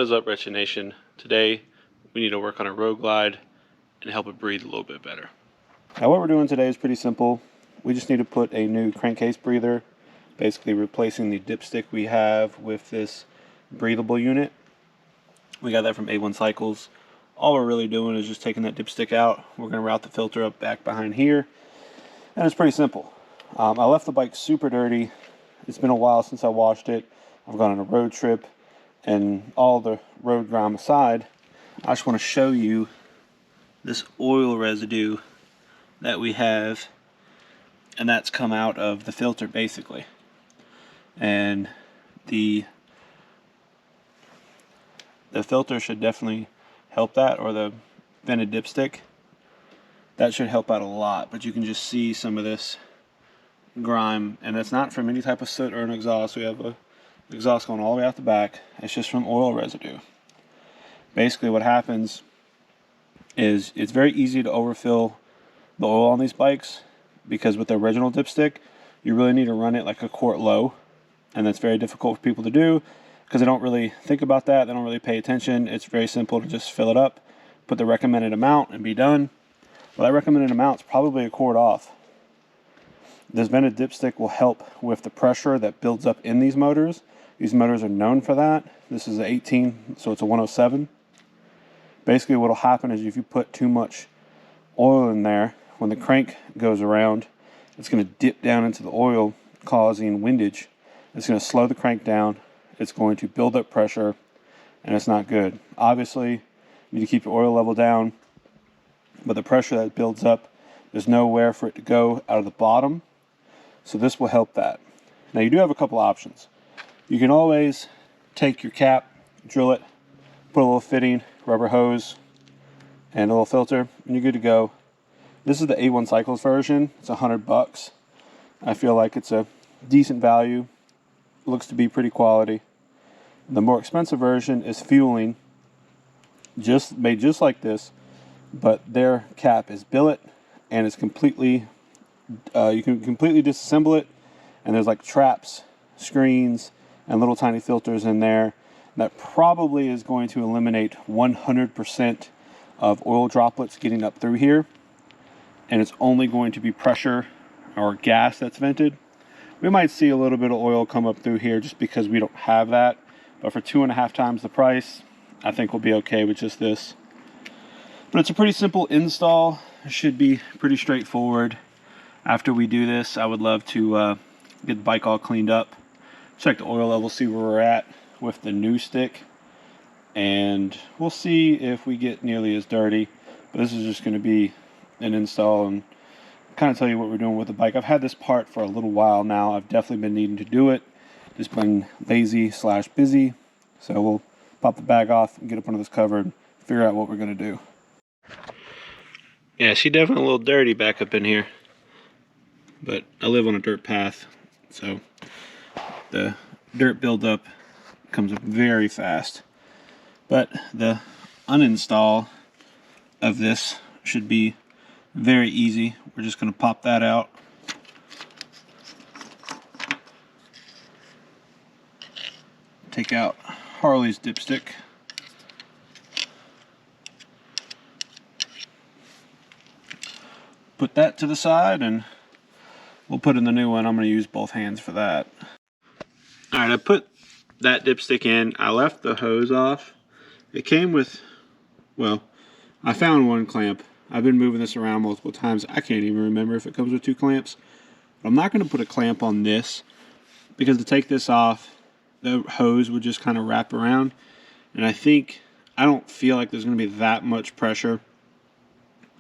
What is up, Wretched Nation? Today we need to work on our road glide and help it breathe a little bit better. Now what we're doing today is pretty simple. We just need to put a new crankcase breather, basically replacing the dipstick we have with this breathable unit. We got that from A1 Cycles. All we're really doing is just taking that dipstick out. We're going to route the filter up back behind here, and it's pretty simple. I left the bike super dirty. It's been a while since I washed it. I've gone on a road trip, and all the road grime aside, I just want to show you this oil residue that we have, and that's come out of the filter basically. And the filter should definitely help that, or the vented dipstick. That should help out a lot, but you can just see some of this grime, and it's not from any type of soot or an exhaust. We have a exhaust going all the way out the back. It's just from oil residue. Basically what happens is it's very easy to overfill the oil on these bikes, because with the original dipstick you really need to run it like a quart low, and that's very difficult for people to do because they don't really think about that. They don't really pay attention. It's very simple to just fill it up, put the recommended amount, and be done. Well, that recommended amount is probably a quart off. This vented dipstick will help with the pressure that builds up in these motors. These motors are known for that. This is an 18, so it's a 107. Basically what will happen is if you put too much oil in there, when the crank goes around, it's going to dip down into the oil, causing windage. It's going to slow the crank down. It's going to build up pressure, and it's not good. Obviously, you need to keep your oil level down, but the pressure that builds up, there's nowhere for it to go out of the bottom. So this will help that. Now you do have a couple options. You can always take your cap, drill it, put a little fitting, rubber hose, and a little filter, and you're good to go. This is the A1 Cycles version. It's $100. I feel like it's a decent value. Looks to be pretty quality. The more expensive version is fueling, made just like this, but their cap is billet, and it's completely, you can completely disassemble it, and there's like traps, screens, and little tiny filters in there. That probably is going to eliminate 100% of oil droplets getting up through here, and it's only going to be pressure or gas that's vented. We might see a little bit of oil come up through here just because we don't have that, but for 2.5 times the price, I think we'll be okay with just this. But it's a pretty simple install. It should be pretty straightforward. After we do this, I would love to get the bike all cleaned up, check the oil level, see where we're at with the new stick, and we'll see if we get nearly as dirty. But this is just going to be an install and kind of tell you what we're doing with the bike. I've had this part for a little while now. I've definitely been needing to do it. Just been lazy/busy. So we'll pop the bag off and get up under this cover and figure out what we're going to do. Yeah, she's definitely a little dirty back up in here, but I live on a dirt path, so the dirt buildup comes up very fast. But the uninstall of this should be very easy. We're just going to pop that out. Take out Harley's dipstick. Put that to the side, and we'll put in the new one. I'm going to use both hands for that. Alright, I put that dipstick in. I left the hose off. It came with, well, I found one clamp. I've been moving this around multiple times. I can't even remember if it comes with 2 clamps. But I'm not going to put a clamp on this, because to take this off, the hose would just kind of wrap around. And I don't feel like there's going to be that much pressure.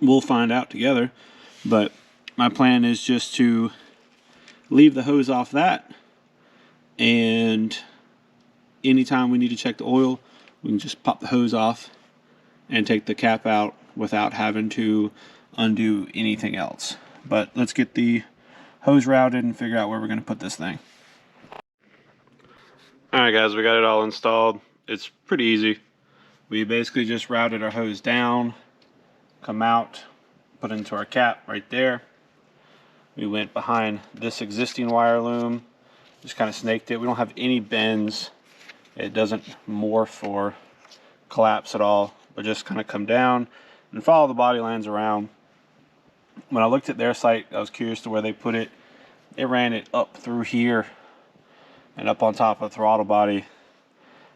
We'll find out together. But my plan is just to leave the hose off that, and anytime we need to check the oil, we can just pop the hose off and take the cap out without having to undo anything else. But let's get the hose routed and figure out where we're going to put this thing. Alright guys, we got it all installed. It's pretty easy. We basically just routed our hose down, come out, put into our cap right there. We went behind this existing wire loom, just kind of snaked it. We don't have any bends. It doesn't morph or collapse at all, but just kind of come down and follow the body lines around. When I looked at their site, I was curious to where they put it. It ran it up through here and up on top of the throttle body.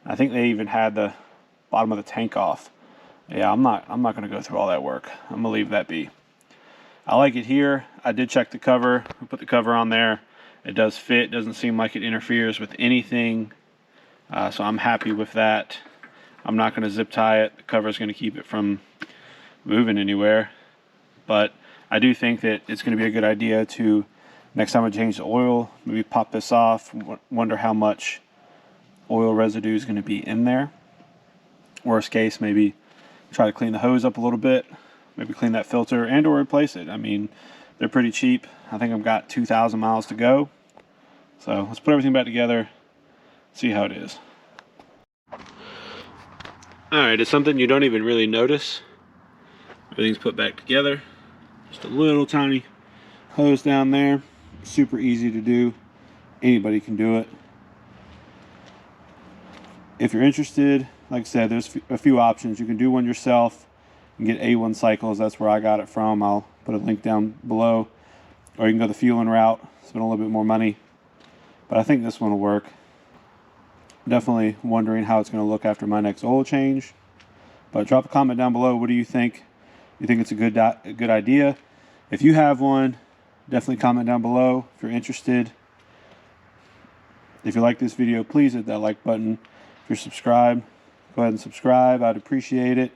I think they even had the bottom of the tank off. Yeah, I'm not going to go through all that work. I'm going to leave that be. I like it here. I did check the cover. I put the cover on there. It does fit. Doesn't seem like it interferes with anything. So I'm happy with that. I'm not going to zip tie it. The cover is going to keep it from moving anywhere. But I do think that it's going to be a good idea to, next time I change the oil, maybe pop this off. Wonder how much oil residue is going to be in there. Worst case, maybe try to clean the hose up a little bit. Maybe clean that filter and or replace it. I mean, they're pretty cheap. I think I've got 2,000 miles to go. So let's put everything back together, see how it is. Alright, it's something you don't even really notice. Everything's put back together. Just a little tiny hose down there. Super easy to do. Anybody can do it. If you're interested, like I said, there's a few options. You can do one yourself and get A1 cycles. That's where I got it from. I'll put a link down below. Or you can go the fueling route, spend a little bit more money. But I think this one will work. Definitely wondering how it's going to look after my next oil change. But drop a comment down below. What do you think? You think it's a good idea? If you have one, definitely comment down below if you're interested. If you like this video, please hit that like button. If you're subscribed, go ahead and subscribe. I'd appreciate it.